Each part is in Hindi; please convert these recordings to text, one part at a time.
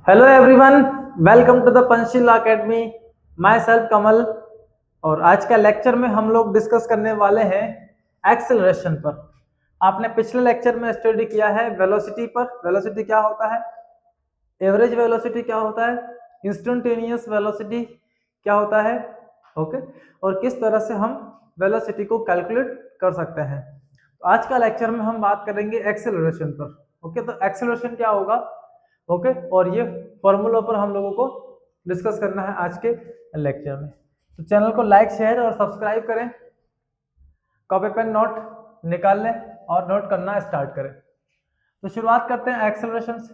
Hello everyone, welcome to the Panchsheel academy. Myself Kamal. और आज का लेक्चर में हम लोग डिस्कस करने वाले हैं एक्सेलरेशन पर। आपने पिछले लेक्चर में स्टडी किया है वेलोसिटी पर। वेलोसिटी क्या होता है, एवरेज वेलोसिटी क्या होता है, इंस्टेंटेनियस वेलोसिटी क्या होता है, ओके, और किस तरह से हम वेलोसिटी को कैलकुलेट कर सकते हैं। तो आज का लेक्चर में हम बात करेंगे एक्सेलरेशन पर। ओके, तो एक्सेलरेशन क्या होगा, ओके, और ये फॉर्मूला पर हम लोगों को डिस्कस करना है आज के लेक्चर में। तो चैनल को लाइक शेयर और सब्सक्राइब करें, कॉपी पेन नोट निकाल लें और नोट करना स्टार्ट करें। तो शुरुआत करते हैं एक्सेलरेशन से।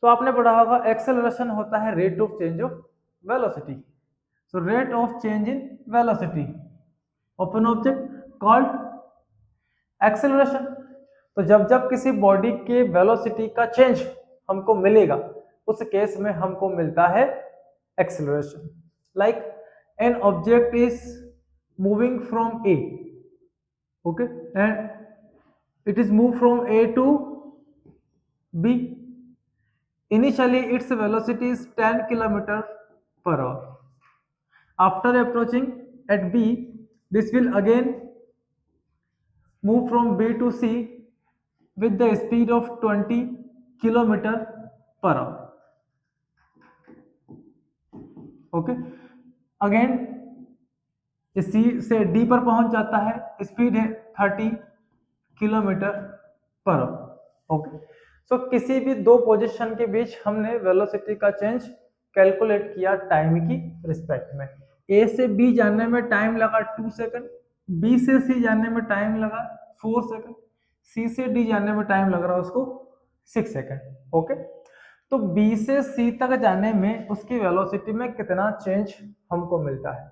तो आपने पढ़ा होगा एक्सेलरेशन होता है rate of change of velocity. So rate of change in velocity of an object called acceleration. तो जब जब किसी बॉडी के वेलोसिटी का चेंज हमको मिलेगा उस केस में हमको मिलता है acceleration. Like an object is moving from A, okay, and it is move from A to B. Initially, its velocity is 10 km per hour. After approaching at B, this will again move from B to C with the speed of 20 km per hour. Okay. Again, C से D पर पहुंच जाता है, स्पीड है 30 किलोमीटर पर आवर। ओके, सो किसी भी दो पोजीशन के बीच हमने वेलोसिटी का चेंज कैलकुलेट किया टाइम की रिस्पेक्ट में। ए से बी जाने में टाइम लगा 2 सेकंड, बी से सी जाने में टाइम लगा 4 सेकंड, सी से डी जाने में टाइम लग रहा है उसको 6 सेकंड। ओके, तो बी से सी तक जाने में उसकी वेलोसिटी में कितना चेंज हमको मिलता है।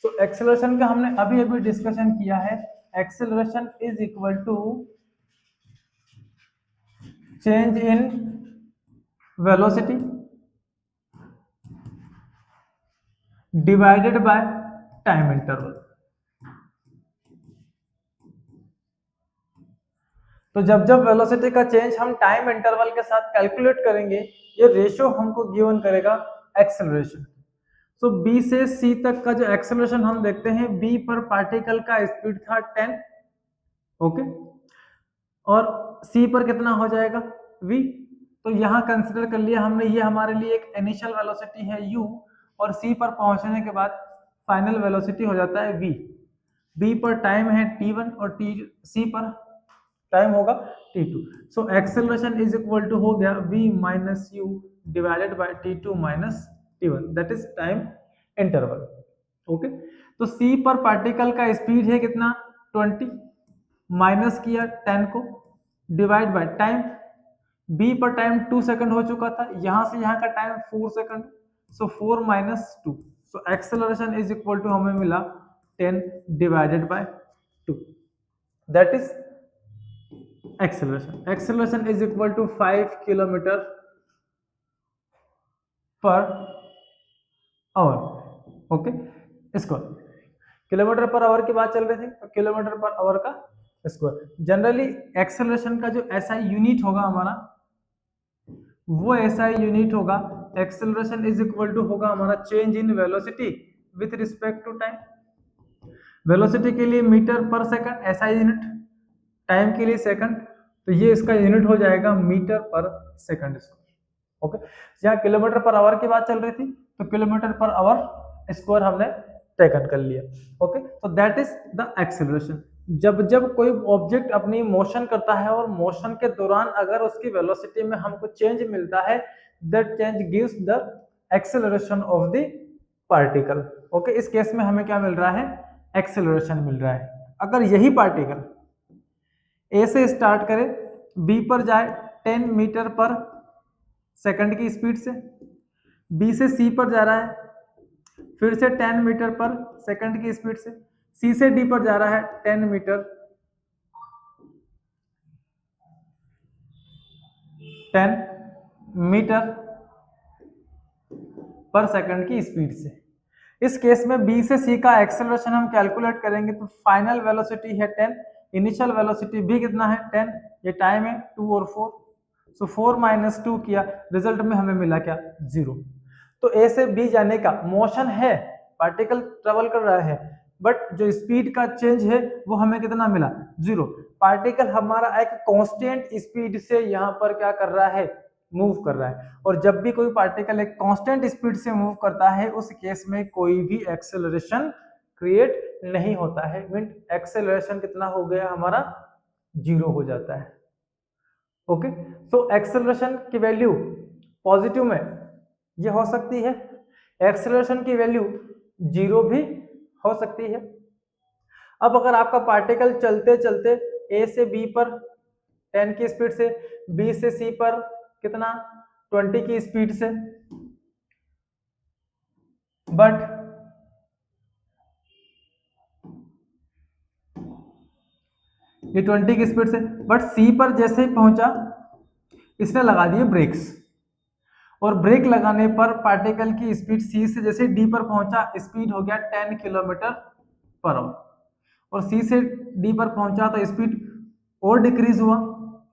तो एक्सेलरेशन का हमने अभी अभी डिस्कशन किया है। Acceleration is equal to change in velocity divided by time interval. तो जब जब वेलोसिटी का चेंज हम टाइम इंटरवल के साथ कैलकुलेट करेंगे, ये रेशियो हमको गिवन करेगा एक्सेलरेशन। तो बी से सी तक का जो एक्सेलरेशन हम देखते हैं, बी पर पार्टिकल का स्पीड था 10, ओके, और सी पर कितना हो जाएगा v। तो यहां कंसिडर कर लिया हमने, ये हमारे लिए एक इनिशियल वेलोसिटी है u, और सी पर पहुंचने के बाद फाइनल वेलोसिटी हो जाता है v। b पर टाइम है t1 और सी पर टाइम होगा t2। So acceleration is equal to हो गया v minus u divided by t2 minus t1, that is time interval. Okay, तो c पर पार्टिकल का स्पीड है कितना 20, माइनस किया 10 को, डिवाइड बाय टाइम। बी पर टाइम 2 सेकंड हो चुका था, यहां से यहां का time 4 second, so 4 minus 2, so acceleration is equal to हमें मिला 10 divided by 2, that is acceleration. Acceleration is equal to 5 kilometre per hour. Okay, इसको किलोमीटर पर आवर की बात चल रही थी, तो किलोमीटर पर आवर का स्क्वायर। जनरली एक्सेलरेशन का जो एसआई यूनिट होगा हमारा, वो एसआई यूनिट होगा, एक्सेलरेशन इज इक्वल टू होगा हमारा change in velocity with respect to time. Velocity के लिए metre per second SI unit, time के लिए सेकंड, तो ये इसका यूनिट हो जाएगा metre per second square. Okay, यहाँ किलोमीटर पर आवर की बात चल रही थी, तो किलोमीटर पर आवर स्क्वायर हमने टेकन कर लिया। ओके, तो दैट इज द एक्सेलरेशन। जब जब कोई ऑब्जेक्ट अपनी मोशन करता है और मोशन के दौरान अगर उसकी वेलोसिटी में हमको चेंज मिलता है, that change gives the acceleration of the particle. Okay, इस केस में हमें क्या मिल रहा है, एक्सेलरेशन मिल रहा है। अगर यही पार्टिकल ए से स्टार्ट करे, बी पर जाए 10 मीटर पर सेकंड की स्पीड से, बी से सी पर जा रहा है फिर से 10 मीटर पर सेकंड की स्पीड से, सी से डी पर जा रहा है 10 मीटर 10 मीटर पर सेकंड की स्पीड से। इस केस में बी से सी का एक्सेलरेशन हम कैलकुलेट करेंगे, तो फाइनल वेलोसिटी है 10, इनिशियल वेलोसिटी भी कितना है 10, ये टाइम है 2 और 4, सो 4 माइनस 2 किया, रिजल्ट में हमें मिला क्या, 0। तो ए से बी जाने का मोशन है, पार्टिकल ट्रेवल कर रहा है, बट जो स्पीड का चेंज है वो हमें कितना मिला, 0। पार्टिकल हमारा एक कांस्टेंट स्पीड से यहाँ पर क्या कर रहा है, मूव कर रहा है। और जब भी कोई पार्टिकल एक कांस्टेंट स्पीड से मूव करता है उस केस में कोई भी एक्सेलरेशन क्रिएट नहीं होता है, मीन एक्सेलरेशन कितना हो गया हमारा, 0 हो जाता है। ओके, सो एक्सेलरेशन की वैल्यू पॉजिटिव में ये हो सकती है, एक्सेलरेशन की वैल्यू 0 भी हो सकती है। अब अगर आपका पार्टिकल चलते चलते ए से बी पर 10 की स्पीड से, बी से सी पर कितना, 20 की स्पीड से, बट ये 20 की स्पीड से, बट सी पर जैसे ही पहुंचा इसने लगा दिए ब्रेक्स, और ब्रेक लगाने पर पार्टिकल की स्पीड सी से जैसे डी पर पहुंचा स्पीड हो गया 10 किलोमीटर पर आवर, और सी से डी पर पहुंचा तो स्पीड और डिक्रीज हुआ,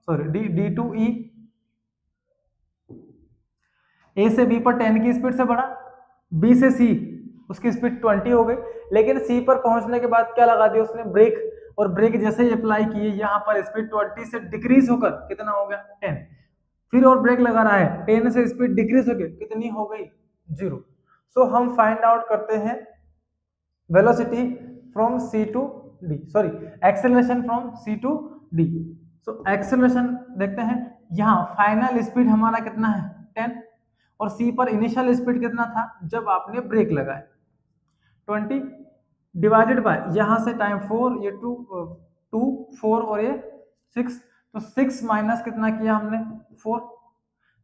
सॉरी डी टू ई, ए से बी पर 10 की स्पीड से बढ़ा, बी से सी उसकी स्पीड 20 हो गई, लेकिन सी पर पहुंचने के बाद क्या लगा दिया उसने, ब्रेक, और ब्रेक जैसे ही अप्लाई किए यहाँ पर स्पीड 20 से डिक्रीज होकर कितना हो गया, 10, फिर और ब्रेक लगा रहा है, 10 से स्पीड डिक्रीज होकर कितनी हो गई, 0। सो हम फाइंड आउट करते हैं velocity from C to D, sorry acceleration from C to D. So acceleration देखते हैं, यहाँ फाइनल स्पीड हमारा कितना है, 10, और सी पर इनिशियल स्पीड कितना था जब आपने ब्रेक लगाए, 20 डिवाइडेड बाय यहाँ से टाइम 4, ये 2 4 और ये 6, तो 6 माइनस कितना किया हमने, 4,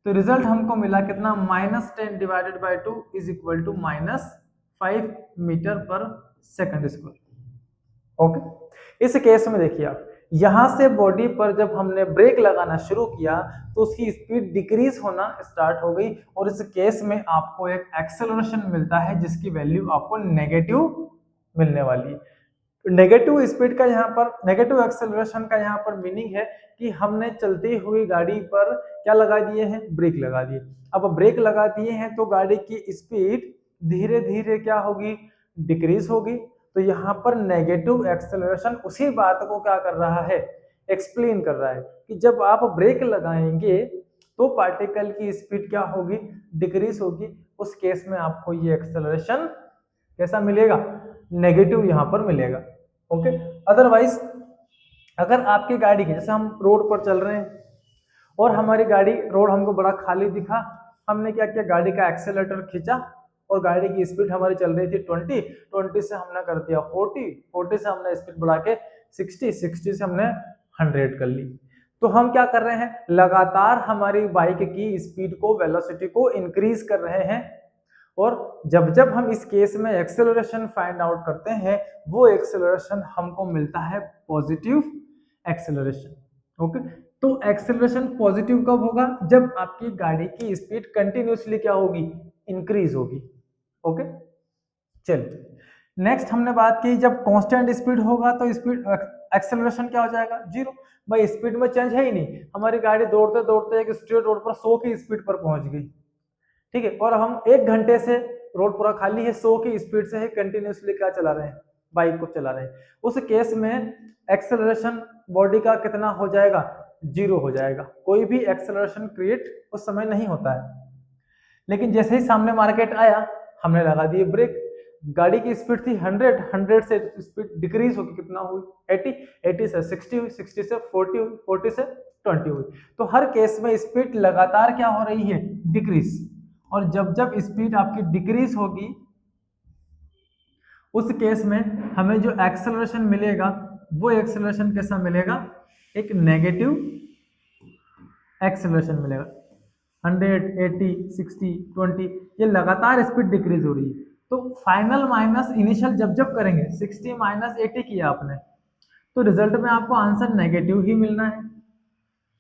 तो रिजल्ट हमको मिला कितना, -10 divided by 2 is equal to -5 metre per second square. Okay, इस केस में देखिए आप, यहां से बॉडी पर जब हमने ब्रेक लगाना शुरू किया तो उसकी स्पीड डिक्रीज होना स्टार्ट हो गई, और इस केस में आपको एक एक्सेलरेशन मिलता है जिसकी वैल्यू आपको नेगेटिव मिलने वाली है। नेगेटिव स्पीड का यहाँ पर, नेगेटिव एक्सेलरेशन का यहाँ पर मीनिंग है कि हमने चलती हुई गाड़ी पर क्या लगा दिए हैं, ब्रेक लगा दिए। अब ब्रेक लगा दिए हैं तो गाड़ी की स्पीड धीरे धीरे क्या होगी, डिक्रीज होगी। तो यहाँ पर नेगेटिव एक्सेलरेशन उसी बात को क्या कर रहा है, एक्सप्लेन कर रहा है कि जब आप ब्रेक लगाएंगे तो पार्टिकल की स्पीड क्या होगी, डिक्रीज होगी। उस केस में आपको ये एक्सेलरेशन कैसा मिलेगा, नेगेटिव यहाँ पर मिलेगा। ओके, अदरवाइज अगर आपकी गाड़ी की, जैसे हम रोड पर चल रहे हैं और हमारी गाड़ी, रोड हमको बड़ा खाली दिखा, हमने क्या किया, गाड़ी का एक्सेलेरेटर खींचा और गाड़ी की स्पीड हमारी चल रही थी 20 से हमने कर दिया 40 से हमने स्पीड बढ़ा के 60 से हमने 100 कर ली। तो हम क्या कर रहे हैं, लगातार हमारी बाइक की स्पीड को, वेलोसिटी को इंक्रीज कर रहे हैं, और जब जब हम इस केस में एक्सेलरेशन फाइंड आउट करते हैं वो एक्सेलरेशन हमको मिलता है पॉजिटिव एक्सेलरेशन। ओके, तो एक्सेलरेशन पॉजिटिव कब होगा, जब आपकी गाड़ी की स्पीड कंटिन्यूसली क्या होगी, इंक्रीज होगी। ओके, चलिए नेक्स्ट हमने बात की, जब कांस्टेंट स्पीड होगा तो स्पीड एक्सेलरेशन क्या हो जाएगा, 0। भाई स्पीड में चेंज है ही नहीं, हमारी गाड़ी दौड़ते दौड़ते एक स्ट्रेट रोड पर 100 की स्पीड पर पहुंच गई, ठीक है, और हम 1 घंटे से रोड पूरा खाली है, 100 की स्पीड से ही कंटिन्यूसली क्या चला रहे हैं, बाइक को चला रहे हैं। उस केस में एक्सेलरेशन बॉडी का कितना हो जाएगा, 0 हो जाएगा, कोई भी एक्सेलरेशन क्रिएट उस समय नहीं होता है। लेकिन जैसे ही सामने मार्केट आया हमने लगा दिए ब्रेक, गाड़ी की स्पीड थी 100 से स्पीड डिक्रीज होगी, कितना हुई 80 से 60 हुई, 60 से 40 हुई, 40 से 20 हुई। तो हर केस में स्पीड लगातार क्या हो रही है, डिक्रीज, और जब जब स्पीड आपकी डिक्रीज होगी उस केस में हमें जो एक्सेलरेशन मिलेगा वो एक्सेलरेशन कैसा मिलेगा, एक नेगेटिव एक्सेलरेशन मिलेगा। 100, 80, 60, 20, ये लगातार स्पीड डिक्रीज हो रही है। तो फाइनल माइनस इनिशियल जब जब करेंगे, 60 माइनस 80 किया आपने, तो रिजल्ट में आपको आंसर नेगेटिव ही मिलना है।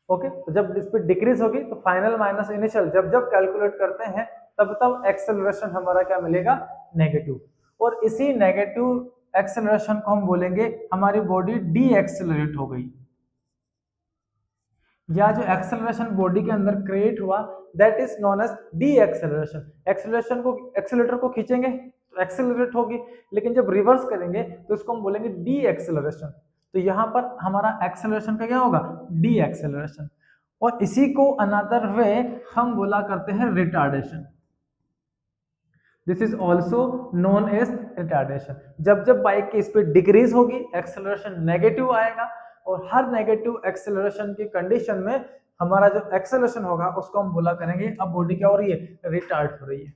ओके, तो जब स्पीड डिक्रीज होगी तो फाइनल माइनस इनिशियल जब जब कैलकुलेट करते हैं तब तब एक्सेलरेशन हमारा क्या मिलेगा, नेगेटिव। और इसी नेगेटिव एक्सेलरेशन को हम बोलेंगे हमारी बॉडी डी एक्सेलरेट हो गई। या जो एक्सेलरेशन बॉडी के अंदर क्रिएट हुआ that is known as de acceleration. Accelerator को खींचेंगे तो एक्सेलरेट होगी, लेकिन जब रिवर्स करेंगे तो इसको हम बोलेंगे डी एक्सेलरेशन। तो यहाँ पर हमारा एक्सेलरेशन का क्या होगा, डी एक्सेलरेशन। और इसी को अनदर वे हम बोला करते हैं retardation. This is also known as retardation. जब जब बाइक की स्पीड डिक्रीज होगी एक्सेलरेशन नेगेटिव आएगा, और हर नेगेटिव एक्सेलरेशन की कंडीशन में हमारा जो एक्सेलरेशन होगा उसको हम बोला करेंगे अब बॉडी क्या हो रही है, रिटार्ड हो रही है।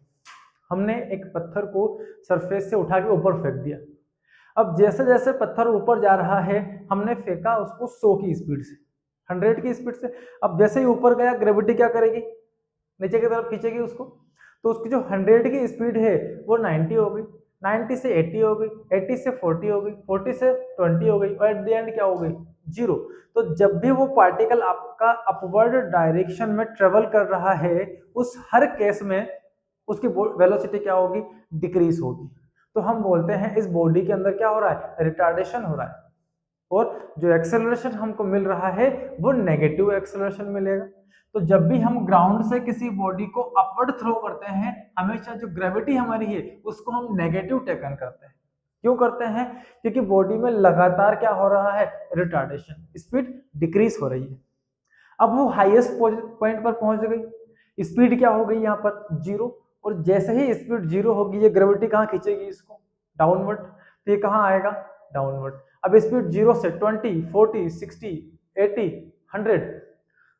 हमने एक पत्थर को सरफेस से उठा के ऊपर फेंक दिया। अब जैसे जैसे पत्थर ऊपर जा रहा है हमने फेंका उसको 100 की स्पीड से, 100 की स्पीड से। अब जैसे ही ऊपर गया ग्रेविटी क्या करेगी, नीचे की तरफ खींचेगी उसको। तो उसकी जो 100 की स्पीड है वो 90 हो गई, 90 से 80 हो गई, 80 से 40 हो गई, 40 से 20 हो गई, और एट द एंड क्या हो गई, 0। तो जब भी वो पार्टिकल आपका अपवर्ड डायरेक्शन में ट्रेवल कर रहा है उस हर केस में उसकी वेलोसिटी क्या होगी, डिक्रीज होगी। तो हम बोलते हैं इस बॉडी के अंदर क्या हो रहा है, रिटार्डेशन हो रहा है, और जो एक्सेलरेशन हमको मिल रहा है वो नेगेटिव एक्सेलरेशन मिलेगा। तो जब भी हम ग्राउंड से किसी बॉडी को अपवर्ड थ्रो करते हैं हमेशा जो ग्रेविटी हमारी है उसको हम नेगेटिव टेकन करते हैं। क्यों करते हैं, क्योंकि बॉडी में लगातार क्या हो रहा है, रिटार्डेशन, स्पीड डिक्रीज हो रही है। अब वो हाईएस्ट पॉइंट पर पहुंच गई, स्पीड क्या हो गई यहाँ पर, 0। और जैसे ही स्पीड 0 होगी ये ग्रेविटी कहाँ खींचेगी इसको, डाउनवर्ड। तो ये कहाँ आएगा, डाउनवर्ड। अब स्पीड 0 से 20, 40, 60, 80, 100,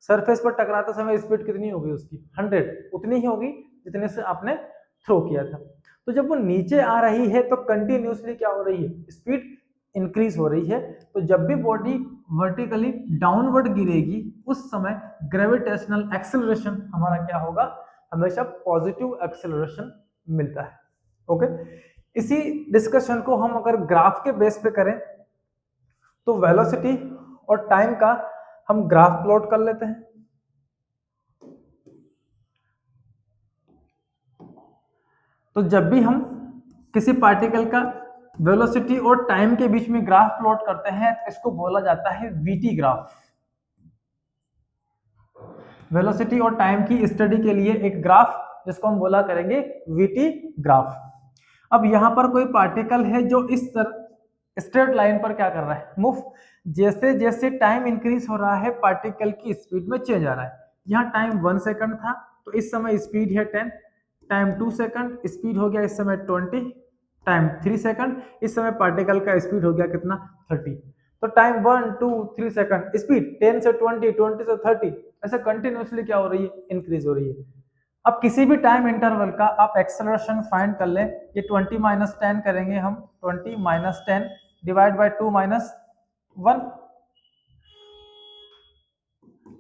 सरफेस पर टकराते समय स्पीड कितनी होगी उसकी, 100, उतनी ही होगी जितने से आपने थ्रो किया था। तो जब वो नीचे आ रही है तो कंटिन्यूसली क्या हो रही है, स्पीड इंक्रीज हो रही है। तो जब भी बॉडी वर्टिकली डाउनवर्ड गिरेगी उस समय ग्रेविटेशनल एक्सेलरेशन हमारा क्या होगा, हमेशा पॉजिटिव एक्सेलरेशन मिलता है। ओके, इसी डिस्कशन को हम अगर ग्राफ के बेस पे करें तो वेलोसिटी और टाइम का हम ग्राफ प्लॉट कर लेते हैं। तो जब भी हम किसी पार्टिकल का वेलोसिटी और टाइम के बीच में ग्राफ प्लॉट करते हैं तो इसको बोला जाता है वीटी ग्राफ। वेलोसिटी और टाइम की स्टडी के लिए एक ग्राफ जिसको हम बोला करेंगे वीटी ग्राफ। अब यहाँ पर कोई पार्टिकल है जो इस स्ट्रेट लाइन पर क्या कर रहा है, मूव। जैसे जैसे टाइम इंक्रीज हो रहा है पार्टिकल की स्पीड में चेंज आ रहा है। यहाँ टाइम 1 सेकंड था तो इस समय स्पीड है 10, टाइम 2 सेकंड स्पीड हो गया इस समय 20, टाइम 3 सेकंड इस समय पार्टिकल का स्पीड हो गया कितना, 30। तो टाइम 1, 2, 3 सेकंड स्पीड 10 से 20, 20 से 30 ऐसे कंटिन्यूसली क्या हो रही है, इंक्रीज हो रही है। अब किसी भी टाइम इंटरवल का आप एक्सेलरेशन फाइंड कर लें, ये 20 माइनस 10 करेंगे हम, 20 माइनस 10 डिवाइड बाय 2 माइनस 1।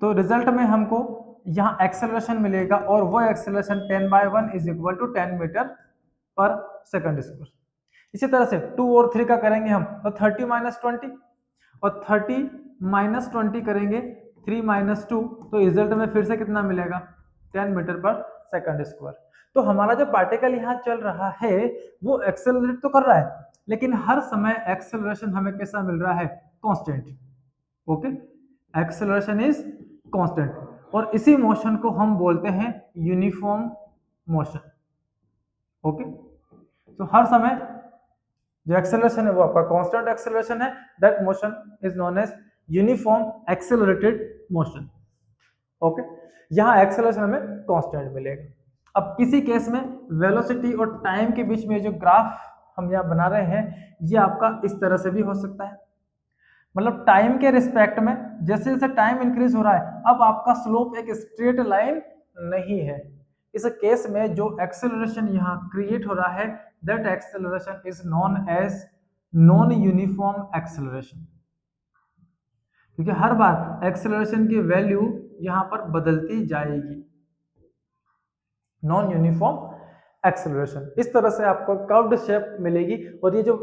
तो रिजल्ट में हमको यहाँ एक्सेलरेशन मिलेगा और वो acceleration 10/1 is equal to 10 metre per second square. इसी तरह से 2 और 3 का करेंगे हम तो 30 माइनस 20 और 30 माइनस 20 करेंगे 3 माइनस 2, तो रिजल्ट में फिर से कितना मिलेगा, 10 मीटर पर सेकंड स्क्वायर। तो हमारा जो पार्टिकल यहाँ चल रहा है वो एक्सेलरेट तो कर रहा है लेकिन हर समय एक्सेलरेशन हमें कैसा मिल रहा है, constant. Okay, acceleration is constant और इसी मोशन को हम बोलते हैं यूनिफॉर्म मोशन। ओके, तो हर समय जो एक्सेलरेशन है वो आपका कांस्टेंट एक्सेलरेशन है, that motion is known as uniform accelerated motion. Okay, यहाँ एक्सेलरेशन हमें कांस्टेंट मिलेगा। अब किसी केस में वेलोसिटी और टाइम के बीच में जो ग्राफ हम यहाँ बना रहे हैं ये आपका इस तरह से भी हो सकता है, मतलब टाइम के रिस्पेक्ट में जैसे जैसे टाइम इंक्रीज हो रहा है अब आपका स्लोप एक स्ट्रेट लाइन नहीं है। इस केस में जो एक्सेलरेशन यहाँ क्रिएट हो रहा है that acceleration is known as non uniform acceleration, क्योंकि हर बार एक्सेलरेशन की वैल्यू यहाँ पर बदलती जाएगी। नॉन यूनिफॉर्म एक्सेलरेशन इस तरह से आपको कर्व्ड शेप मिलेगी और ये जो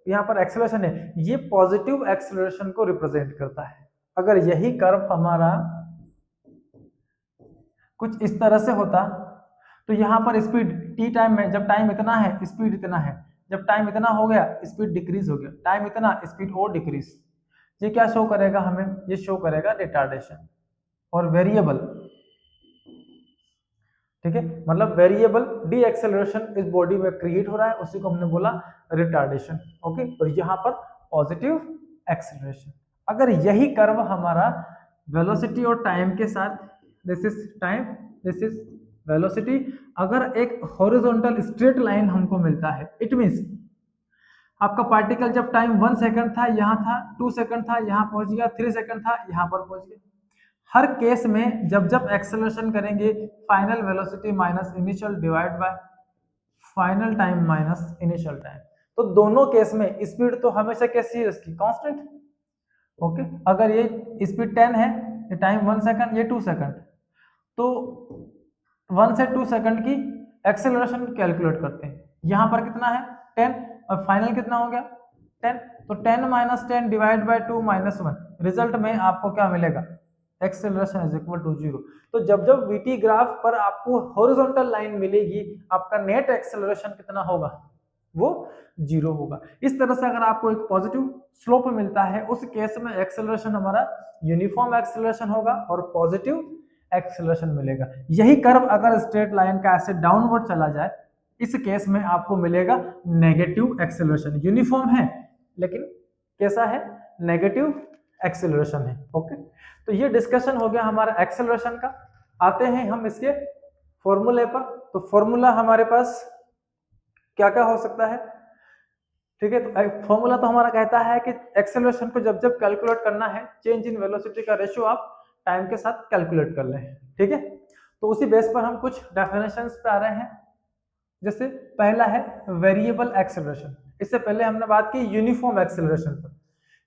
यहाँ पर एक्सेलरेशन है ये पॉजिटिव एक्सेलरेशन को रिप्रेजेंट करता है। अगर यही कर्व हमारा कुछ इस तरह से होता तो यहाँ पर स्पीड टी टाइम में जब टाइम इतना है स्पीड इतना है, जब टाइम इतना हो गया स्पीड डिक्रीज हो गया, टाइम इतना स्पीड और डिक्रीज। ये क्या शो करेगा हमें, ये शो करेगा रिटार्डेशन। और वेरिएबल, ठीक है, मतलब वेरिएबल डी एक्सेलरेशन इस बॉडी में क्रिएट हो रहा है, उसी को हमने बोला रिटार्डेशन। ओके, और यहाँ पर पॉजिटिव एक्सेलरेशन। अगर यही कर्व हमारा वेलोसिटी और टाइम के साथ, this is time, this is velocity, अगर एक हॉरिजॉन्टल स्ट्रेट लाइन हमको मिलता है, इट मींस आपका पार्टिकल जब टाइम 1 सेकंड था यहाँ था, 2 सेकंड था यहाँ पहुंच गया, 3 सेकंड था यहाँ पर पहुंच गया, हर केस में जब जब एक्सेलरेशन करेंगे final velocity minus initial divide by final time minus initial time, तो दोनों केस में स्पीड तो हमेशा कैसी है इसकी, कांस्टेंट। ओके, अगर ये स्पीड 10 है, ये टाइम 1 सेकंड, ये 2 सेकंड, तो 1 से 2 सेकंड की एक्सेलरेशन कैलकुलेट करते हैं। यहाँ पर कितना है 10 और फाइनल कितना हो गया 10, तो 10 minus 10 divide by 2 minus 1, result में आपको क्या मिलेगा, एक्सेलरेशन इज इक्वल टू 0। तो जब जब वीटी ग्राफ पर आपको हॉरिजॉन्टल लाइन मिलेगी, आपका नेट एक्सेलरेशन कितना होगा, वो 0 होगा। इस तरह से अगर आपको एक पॉजिटिव स्लोप मिलता है, उस केस में एक्सेलरेशन हमारा यूनिफॉर्म एक्सेलरेशन होगा और पॉजिटिव एक्सेलरेशन मिलेगा। यही कर्व अगर स्ट्रेट लाइन का ऐसे डाउनवर्ड चला जाए, इस केस में आपको मिलेगा नेगेटिव एक्सेलरेशन। यूनिफॉर्म है लेकिन कैसा है, नेगेटिव एक्सेलरेशन है। ओके, तो ये डिस्कशन हो गया हमारा एक्सेलरेशन का। आते हैं हम इसके फॉर्मूले पर। तो फॉर्मूला हमारे पास क्या क्या हो सकता है, ठीक है, तो फॉर्मूला तो हमारा कहता है कि एक्सेलरेशन को जब जब कैलकुलेट करना है, चेंज इन वेलोसिटी का रेशियो आप टाइम के साथ कैलकुलेट कर लें, ठीक है। तो उसी बेस पर हम कुछ डेफिनेशंस पे आ रहे हैं। जैसे पहला है वेरिएबल एक्सेलरेशन, इससे पहले हमने बात की यूनिफॉर्म एक्सेलरेशन पर।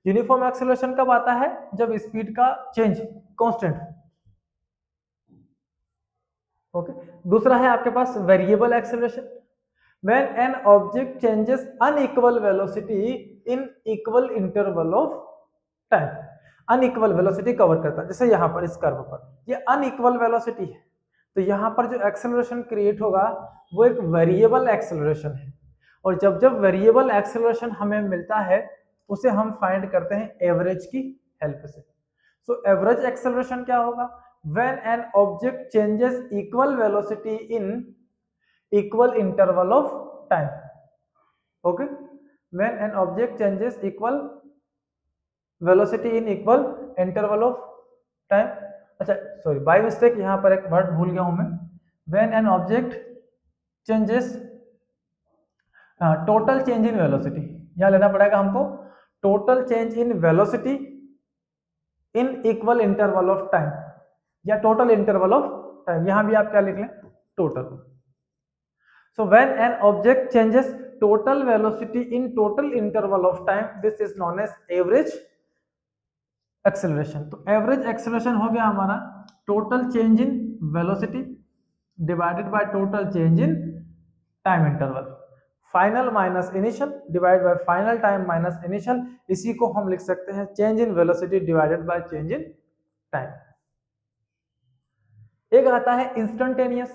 यूनिफॉर्म एक्सेलरेशन कब आता है, जब स्पीड का चेंज कांस्टेंट। ओके, दूसरा है आपके पास variable acceleration, when an object changes unequal velocity in equal interval of time। Unequal velocity cover करता है, जैसे यहाँ पर इस कर्व पर ये अनइक्वल वेलोसिटी है, तो यहाँ पर जो एक्सेलरेशन क्रिएट होगा वो एक वेरिएबल एक्सेलरेशन है। और जब जब वेरिएबल एक्सेलरेशन हमें मिलता है, उसे हम फाइंड करते हैं एवरेज की हेल्प से। सो एवरेज एक्सेलरेशन क्या होगा, when an object changes equal velocity in equal interval of time। okay, when an object changes equal velocity in equal interval of time। अच्छा सॉरी, बाय मिस्टेक यहाँ पर एक वर्ड भूल गया हूं मैं। when an object changes total change in velocity, यहाँ लेना पड़ेगा हमको total change in velocity in equal interval of time, या टोटल इंटरवल ऑफ टाइम, यहां भी आप क्या लिख लें, total. So when an object changes total velocity in total interval of time, this is known as average acceleration। तो average acceleration हो गया हमारा total change in velocity divided by total change in time interval, final minus initial divided by final time minus initial, इसी को हम लिख सकते हैं change in velocity divided by change in time। एक आता है इंस्टेंटेनियस,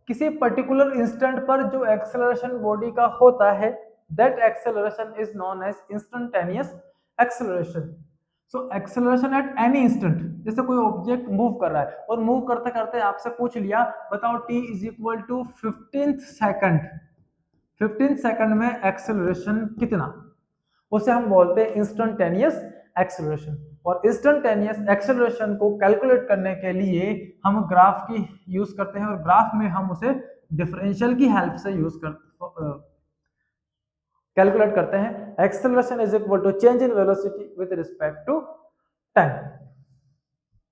किसी पर्टिकुलर इंस्टेंट पर जो एक्सेलरेशन बॉडी का होता है, that acceleration is known as instantaneous acceleration. So acceleration at any instant, जैसे कोई ऑब्जेक्ट मूव कर रहा है और मूव करते करते आपसे पूछ लिया बताओ t is equal to 15th second, 15 second में एक्सेलरेशन कितना, उसे हम बोलते हैं इंस्टेंटेनियस एक्सेलरेशन। और इंस्टेंटेनियस एक्सेलरेशन को कैलकुलेट करने के लिए हम ग्राफ की यूज करते हैं, और ग्राफ में हम उसे डिफरेंशियल की हेल्प से यूज कैलकुलेट करते हैं। Acceleration is equal to change in velocity with respect to time.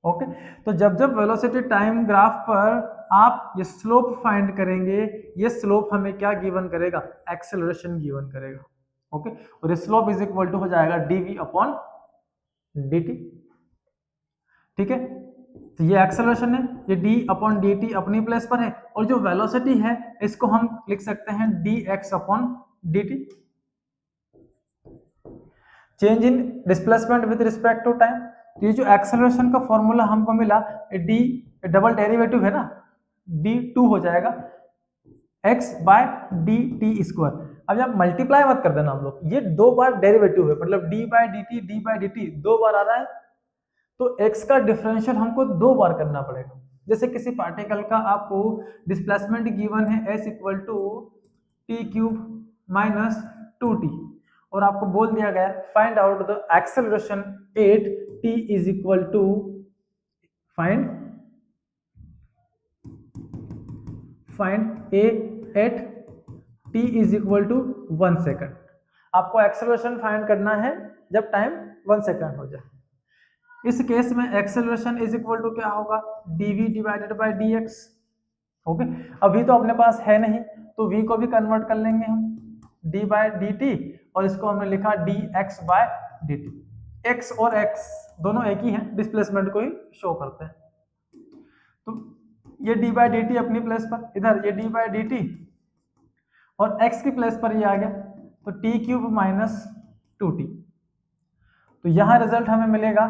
Okay, तो जब जब वेलोसिटी टाइम ग्राफ पर आप ये स्लोप फाइंड करेंगे, ये स्लोप हमें क्या गिवन करेगा, एक्सेलरेशन गिवन करेगा। ओके, और स्लोप इज इक्वल टू हो जाएगा dv अपॉन dt, ठीक है। तो ये एक्सेलरेशन है, ये d अपॉन dt अपनी प्लेस पर है, और जो वेलोसिटी है इसको हम लिख सकते हैं dx upon dt। Change in displacement with respect to time, तो ये जो एक्सेलरेशन का फॉर्मूला हमको मिला, d डबल डेरिवेटिव है ना, d2 हो जाएगा x बाय dt स्क्वायर। अब आप मल्टीप्लाई मत कर देना हम लोग, ये 2 बार डेरिवेटिव है, मतलब d बाय dt 2 बार आ रहा है, तो x का डिफरेंशियल हमको 2 बार करना पड़ेगा। जैसे किसी पार्टिकल का आपको डिस्प्लेसमेंट गिवन है s equal to T cube minus 2t, और आपको बोल दिया गया find out the acceleration at t is equal to find A at t is equal to 1 second. आपको एक्सेलरेशन फाइंड करना है जब टाइम 1 सेकेंड हो जाए। इस केस में एक्सेलरेशन इज इक्वल टू क्या होगा, dv divided by dx। Okay, अभी तो अपने पास है नहीं तो v को भी कन्वर्ट कर लेंगे हम d बाय dt, और इसको हमने लिखा dx बाय dt। x और x दोनों एक ही हैं, डिस्प्लेसमेंट को ही शो करते हैं। तो ये d बाय dt अपनी प्लेस पर, इधर ये d बाय dt, और x की प्लेस पर ये आ गया तो t क्यूब माइनस 2t। तो यहाँ रिजल्ट हमें मिलेगा,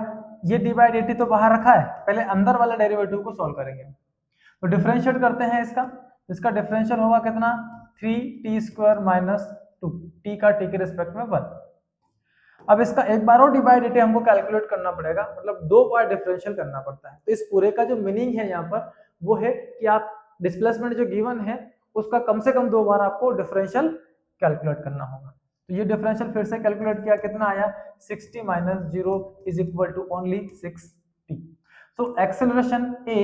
ये d बाई dt तो बाहर रखा है, पहले अंदर वाला डेरिवेटिव को सॉल्व करेंगे। तो डिफरेंशिएट करते हैं इसका डिफरेंशियल होगा कितना, 3t स्क्वायर माइनस 2, t का t के रिस्पेक्ट में 1। अब इसका एक बार और d बाई dt हमको कैलकुलेट करना पड़ेगा, मतलब 2 बार डिफरेंशियल करना पड़ता है। तो इस पूरे का जो मीनिंग है यहाँ पर वो है कि आप डिस्प्लेसमेंट जो गिवन है उसका कम से कम 2 बार आपको डिफरेंशियल कैलकुलेट करना होगा। तो ये डिफरेंशियल फिर से कैलकुलेट किया, कितना आया, 60 minus 0 is equal to only 6t। So acceleration a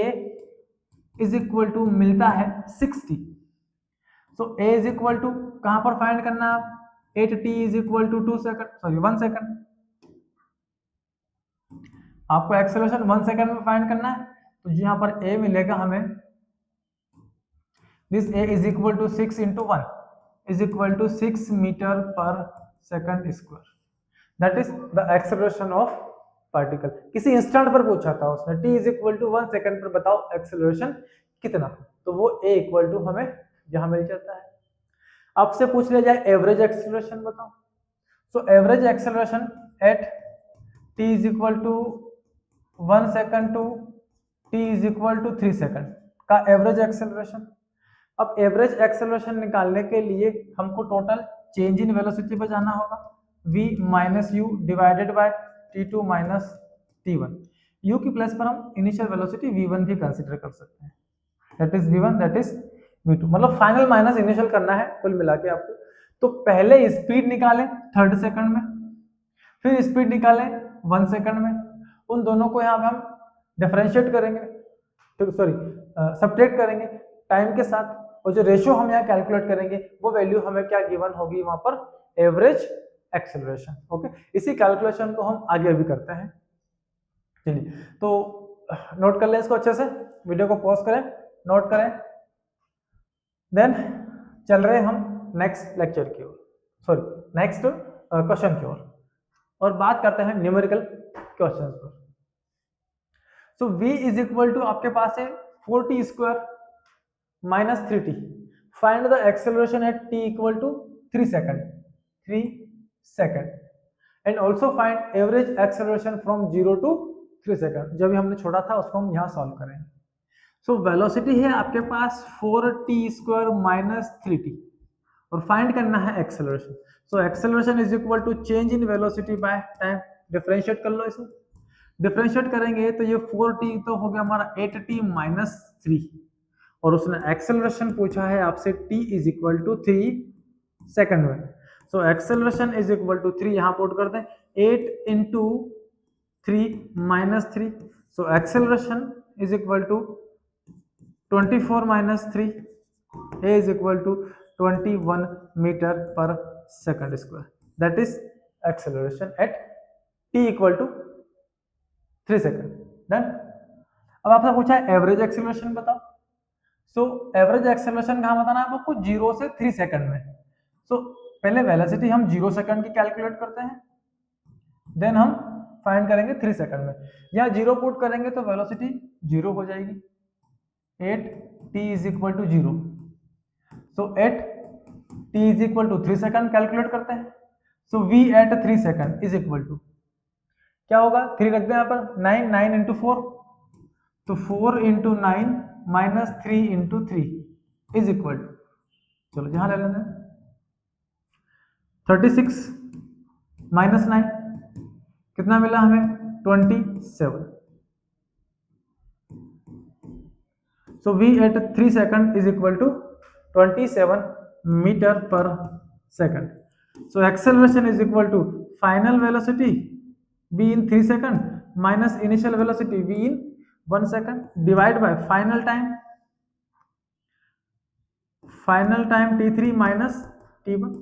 is equal to मिलता है 60। So a is equal to कहां पर फाइंड करना है, 8t is equal to 2 second, sorry 1 second. आपको एक्सेलरेशन 1 सेकंड में फाइंड करना है, तो यहाँ पर a मिलेगा हमें, this a is equal to 6 into 1 is equal to 6 meter per second square, that is the acceleration of particle। किसी इंस्टेंट पर पूछा था उसने, t is equal to 1 second पर बताओ एक्सेलरेशन कितना, तो वो a इक्वल टू हमें यहाँ मिल जाता है। आपसे पूछ लिया जाए एवरेज एक्सेलरेशन बताओ, so average acceleration at t is equal to 1 second to t is equal to 3 second का एवरेज एक्सेलरेशन। अब एवरेज एक्सेलरेशन निकालने के लिए हमको टोटल चेंज इन वेलोसिटी पे जाना होगा, v minus u divided by t2 minus t1। u की प्लेस पर हम इनिशियल वेलोसिटी v1 भी कंसीडर कर सकते हैं, that is v1 that is v2, मतलब फाइनल माइनस इनिशियल करना है कुल मिला के आपको। तो पहले स्पीड निकालें 3rd सेकंड में, फिर स्पीड निकालें 1 सेकंड में, उन दोनों को यहाँ पे हम डिफरेंशिएट करेंगे, तो सॉरी सब्ट्रैक्ट करेंगे टाइम के साथ, और जो रेशियो हम यहाँ कैलकुलेट करेंगे वो वैल्यू हमें क्या गिवन होगी वहां पर, एवरेज एक्सेलरेशन। ओके, इसी कैलकुलेशन को हम आगे भी करते हैं। चलिए तो नोट कर लें इसको अच्छे से, वीडियो को पॉज करें, नोट करें, देन चल रहे हम नेक्स्ट लेक्चर की ओर, सॉरी नेक्स्ट क्वेश्चन की ओर, और बात करते हैं न्यूमेरिकल क्वेश्चन पर। So v is equal to आपके पास है 4t square minus 3t, find the acceleration at t equal to 3 second and also find average acceleration from 0 to 3 second. जब भी हमने छोड़ा था उसको हम यहाँ सॉल्व करेंगे। सो वेलोसिटी है आपके पास 4t स्क्वायर माइनस 3t, और फाइंड करना है acceleration. So acceleration is equal to change in velocity by time, differentiate कर लो इसे, डिफरेंशिएट करेंगे तो ये 4t तो हो गया हमारा 8t माइनस 3, और उसने एक्सेलरेशन पूछा है आपसे t is equal to 3 second में। So acceleration is equal to 3 यहाँ पुट करते हैं, 8 into 3 minus 3, so acceleration is equal to 24 minus 3, a is equal to 21 metre per second square, that is acceleration at t equal to 3 second. Done. अब आपसे पूछा है एवरेज एक्सेलरेशन बताओ। सो एवरेज एक्सेलरेशन कहाँ बताना है आपको, 0 से 3 सेकंड में। सो पहले वेलोसिटी हम 0 सेकंड की कैलकुलेट करते हैं, देन हम फाइंड करेंगे 3 सेकंड में। यहाँ 0 पुट करेंगे तो वेलोसिटी 0 हो जाएगी, 8t इज इक्वल टू 0। सो 8t is equal to 3 second calculate करते हैं। So v at 3 second is equal to क्या होगा, 3 रख दें यहाँ पर, 9 इंटू 4, तो 4 into 9 minus 3 into 3 is equal to, चलो जहां ले लेते हैं, 36 माइनस 9 कितना मिला हमें, 27. So v at 3 second is equal to 27 meter per second. So acceleration is equal to final velocity v in 3 second minus initial velocity v in 1 second divide by final time t3 minus t1.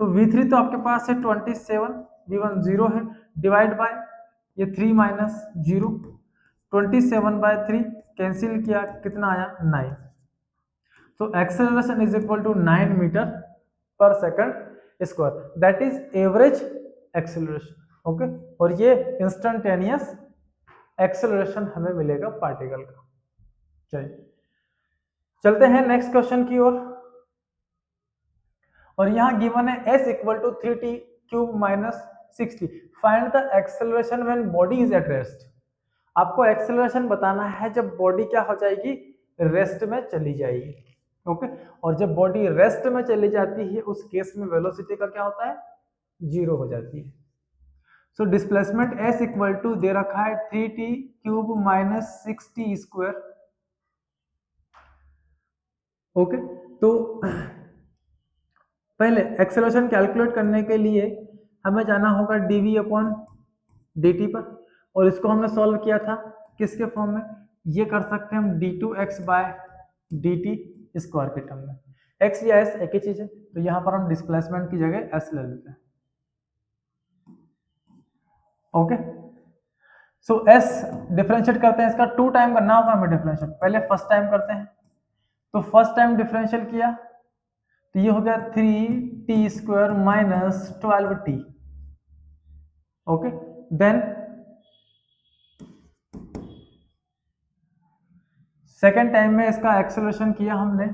तो v3 तो आपके पास है 27, v1 0 है, डिवाइड बाय ये 3 माइनस 0, 27/3 कैंसिल किया, कितना आया 9. तो acceleration is equal to 9 metre per second square, that is average acceleration. Okay, और ये इंस्टेंटेनियस एक्सेलरेशन हमें मिलेगा पार्टिकल का. चलिए चलते हैं नेक्स्ट क्वेश्चन की ओर. और यहां गिवन है s equal to 3t cube minus 60. Find the acceleration when body is at rest. आपको एक्सेलरेशन बताना है जब बॉडी क्या हो जाएगी, रेस्ट में चली जाएगी. ओके, और जब बॉडी रेस्ट में चली जाती है उस केस में वेलोसिटी का क्या होता है, 0 हो जाती है. So displacement s equal to दे रखा है 3t cube minus 6t square. Okay, तो पहले एक्सेलरेशन कैलकुलेट करने के लिए हमें जाना होगा dv अपॉन dt पर, और इसको हमने सॉल्व किया था किसके फॉर्म में, ये कर सकते हैं हम d2x बाय dt स्क्वायर के टर्म में. x या s एक ही चीज है, तो यहाँ पर हम डिस्प्लेसमेंट की जगह s ले लेते हैं. ओके, सो s डिफरेंशिएट करते हैं, इसका 2 टाइम करना होगा हमें डिफरेंशिएट. पहले फर्स्ट टाइम करते हैं, तो फर्स्ट टाइम डिफरेंशियल किया तो ये हो गया 3t square minus 12t. Okay, then second time में इसका एक्सेलरेशन किया हमने.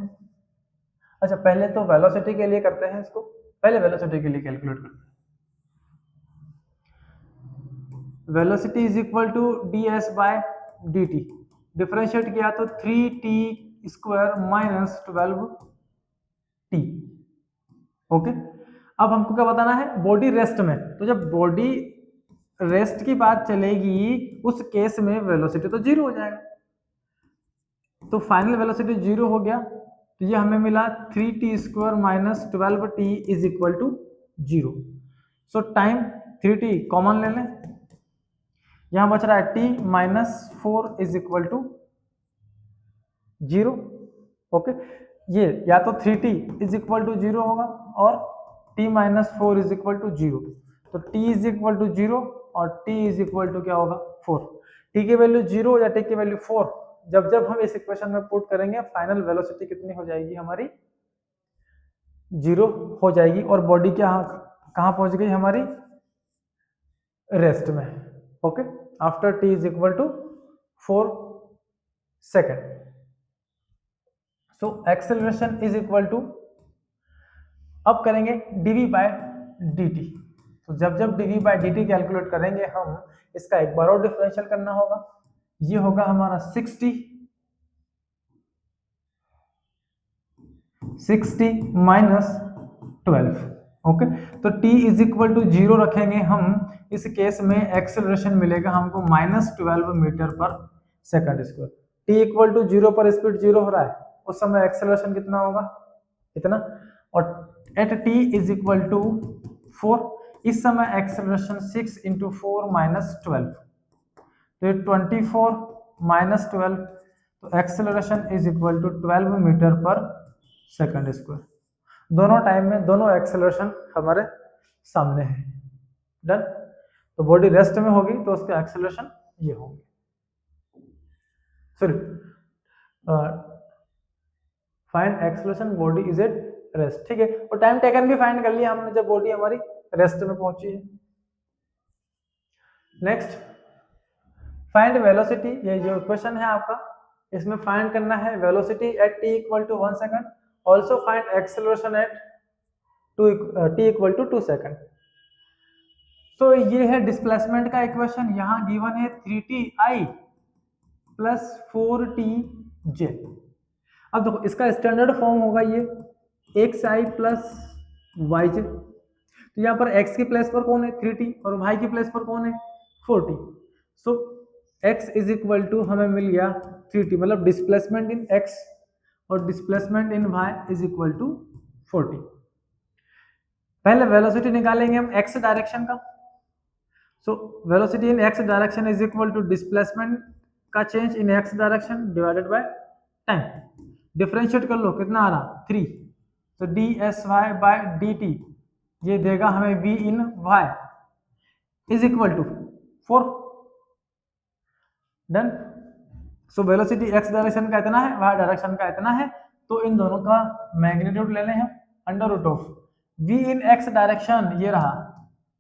अच्छा, पहले तो वेलोसिटी के लिए करते हैं इसको, पहले वेलोसिटी के लिए कैलकुलेट करते हैं. Velocity is equal to ds by dt. Differentiate किया तो 3t square minus 12t. Okay, अब हमको क्या बताना है, बॉडी रेस्ट में. तो जब बॉडी रेस्ट की बात चलेगी उस केस में वेलोसिटी तो 0 हो जाएगा. तो फाइनल वेलोसिटी 0 हो गया, तो ये हमें मिला 3t square minus 12t is equal to 0. So time 3t common ले लें, यहां बच रहा है t minus 4 is equal to 0. Okay, ये या तो 3t इज इक्वल टू 0 होगा और t minus 4 is equal to 0. तो t इज इक्वल टू 0 और t इज इक्वल टू क्या होगा 4. t की वैल्यू 0 या t की वैल्यू 4 जब जब हम इस इक्वेशन में पुट करेंगे, फाइनल वेलोसिटी कितनी हो जाएगी हमारी, 0 हो जाएगी. और बॉडी क्या कहां पहुंच गई हमारी, रेस्ट में. Okay, after t is equal to 4 second. So acceleration is equal to, अब करेंगे dv बाय dt. तो जब जब dv बाय dt कैलकुलेट करेंगे हम, इसका एक बार और डिफरेंशियल करना होगा. ये होगा हमारा 60 माइनस 12. ओके, तो t इज इक्वल टू 0 रखेंगे हम, इस केस में एक्सेलरेशन मिलेगा हमको minus 12 metre per second square. t equal to 0 पर स्पीड 0 हो रहा है, उस समय एक्सेलरेशन कितना होगा, इतना. और at t is equal to 4, इस समय एक्सेलरेशन 6 इंटू 4 माइनस 12, तो 24 माइनस 12, तो acceleration is equal to 12 metre per second square. दोनों टाइम में दोनों एक्सेलरेशन हमारे सामने है. डन. तो बॉडी रेस्ट में होगी तो उसका एक्सेलरेशन ये होगी. Sorry, find acceleration body is at rest. ठीक है, और टाइम टेकन भी फाइंड कर लिया हमने जब बॉडी हमारी रेस्ट में पहुंची है. Next, find velocity. ये जो क्वेश्चन है आपका, इसमें फाइंड करना है velocity at t equal to 1 second. Also find acceleration at t equal to 2 second. तो ये है डिस्प्लेसमेंट का इक्वेशन. यहां गिवन है 3ti प्लस 4tj. अब देखो इसका स्टैंडर्ड फॉर्म होगा ये xi प्लस yj. तो यहाँ पर x की प्लेस पर कौन है 3t और y की प्लेस पर कौन है 4t. So x is equal to हमें मिल गया 3t, मतलब डिस्प्लेसमेंट इन x और displacement in y is equal to 40। पहले वेलोसिटी निकालेंगे हम x डायरेक्शन का। So velocity in x direction is equal to displacement का change in x direction divided by time. Differentiate कर लो, कितना आ रहा 3, तो dsy बाय dt ये देगा हमें v in y is equal to 4। Done. So velocity x direction का इतना है, y डायरेक्शन का इतना है, तो इन दोनों का मैग्नीट्यूड ले लें हम under root of v in x direction ये रहा,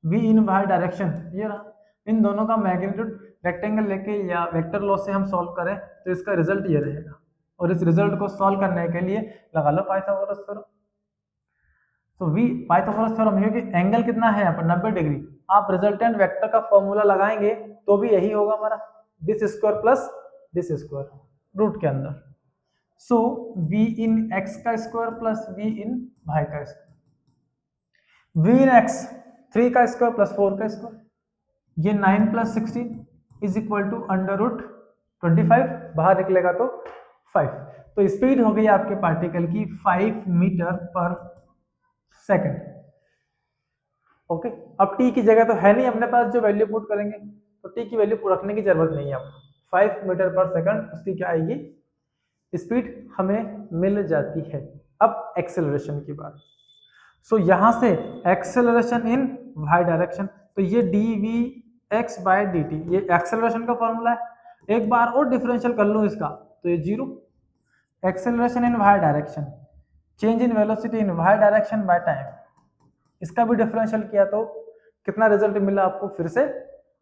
v इन y डायरेक्शन ये रहा, इन दोनों का मैग्नीट्यूड रेक्टेंगल लेके या वेक्टर लॉ से हम सॉल्व करें तो इसका रिजल्ट ये रहेगा। और इस रिजल्ट को सॉल्व करने के लिए लगा लो पाइथागोरस थ्योरम। तो v पाइथागोरस थ्योरम ये कि एंगल कितना है यहाँ पर 90 डिग्री, आप रिजल्टेंट वेक्टर का फॉर्मूला लगाएंगे तो भी यही होगा हमारा, this square plus this square root के अंदर। सो v इन x का square plus v in y का स्क्वायर, v इन x 3 का स्क्वायर प्लस 4 का स्क्वायर, ये 9 plus 16 is equal to under root 25, बाहर निकलेगा तो 5। तो स्पीड हो गई आपके पार्टिकल की 5 मीटर पर सेकंड। ओके, अब t की जगह तो है नहीं अपने पास जो वैल्यू पुट करेंगे, तो t की वैल्यू रखने की जरूरत नहीं है आपको। 5 मीटर पर सेकंड उसकी क्या आएगी, स्पीड हमें मिल जाती है। अब एक्सेलरेशन की बात। सो यहां से एक्सेलरेशन इन y डायरेक्शन, तो ये dvx बाय dt ये एक्सेलरेशन का फॉर्मूला है। एक बार और डिफरेंशियल कर लूं इसका तो ये 0। Acceleration in y direction, change in velocity in y direction by time, इसका भी डिफरेंशियल किया तो कितना रिजल्ट मिला आपको, फिर से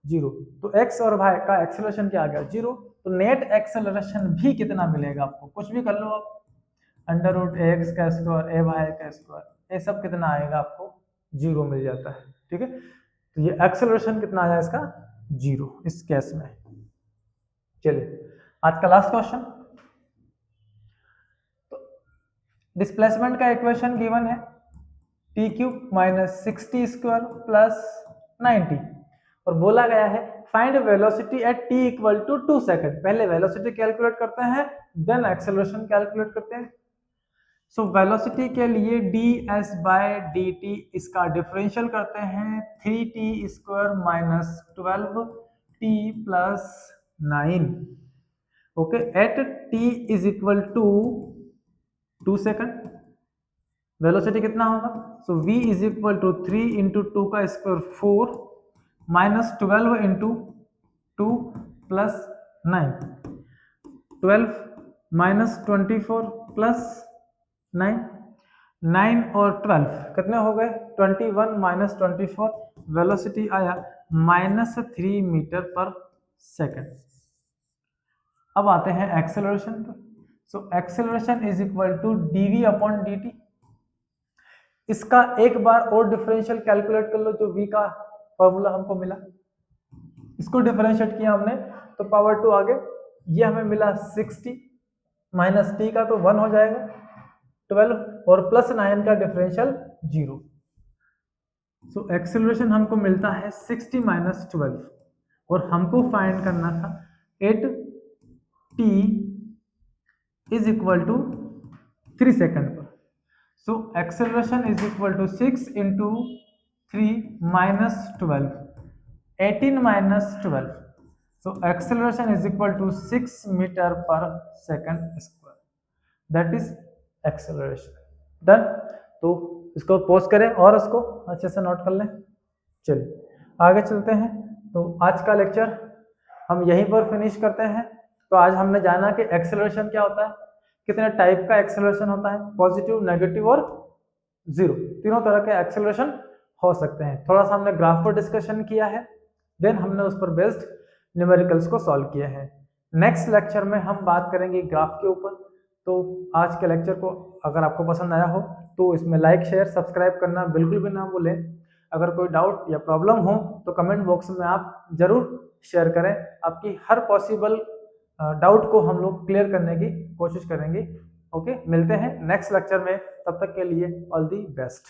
0। तो x और y का एक्सेलरेशन क्या आ गया 0। तो नेट एक्सेलरेशन भी कितना मिलेगा आपको, कुछ भी कर लो आप, अंडर रूट ax का स्क्वायर ay का स्क्वायर, ये सब कितना आएगा आपको 0 मिल जाता है। ठीक है, तो ये एक्सेलरेशन कितना आया इसका 0 इस केस में। चलिए आज का लास्ट क्वेश्चन। तो डिस्प्लेसमेंट का इक्वेशन गिवन है T cube minus 60 square plus 90 और बोला गया है find velocity at T equal to 2 second. पहले वेलोसिटी कैलकुलेट करते हैं देन एक्सेलरेशन कैलकुलेट करते हैं। सो वेलोसिटी के लिए ds बाय dt इसका डिफरेंशियल करते हैं 3t square minus 12t plus 9। Okay, at t is equal to 2 second velocity कितना होगा, so v is equal to 3 into 2 का square 4 minus 12 into 2 plus 9, 12 minus 24 plus 9, 9 और 12 कितने हो गए 21 माइनस 24, वेलोसिटी आया माइनस 3 मीटर पर सेकंड। अब आते हैं एक्सेलरेशन पर। So acceleration is equal to dv upon dt। इसका एक बार और डिफरेंशियल कैलकुलेट कर लो, जो v का फॉर्मूला हमको मिला, इसको डिफरेंशिएट किया हमने तो पावर 2 आगे, ये हमें मिला 60 माइनस t का तो 1 हो जाएगा 12 और प्लस 9 का डिफरेंशियल 0। सो एक्सेलरेशन हमको मिलता है 60 माइनस 12 और हमको फाइंड करना था at t is equal to 3 second पर। So acceleration is equal to 6 into 3 minus 12, 18 minus 12। So acceleration is equal to 6 metre per second square, that is acceleration. Done. तो इसको पॉज करें और इसको अच्छे से नोट कर लें। चलिए आगे चलते हैं। तो आज का लेक्चर हम यहीं पर फिनिश करते हैं। तो आज हमने जाना कि एक्सेलरेशन क्या होता है, कितने टाइप का एक्सेलरेशन होता है, पॉजिटिव, नेगेटिव और जीरो, तीनों तरह के एक्सेलरेशन हो सकते हैं। थोड़ा सा हमने ग्राफ पर डिस्कशन किया है, देन हमने उस पर बेस्ड न्यूमेरिकल्स को सॉल्व किए हैं। नेक्स्ट लेक्चर में हम बात करेंगे ग्राफ के ऊपर। तो आज के लेक्चर को अगर आपको पसंद आया हो तो इसमें लाइक शेयर सब्सक्राइब करना बिल्कुल भी ना भूलें। अगर कोई डाउट या प्रॉब्लम हो तो कमेंट बॉक्स में आप जरूर शेयर करें, आपकी हर पॉसिबल डाउट को हम लोग क्लियर करने की कोशिश करेंगे। ओके, मिलते हैं नेक्स्ट लेक्चर में, तब तक के लिए ऑल दी बेस्ट।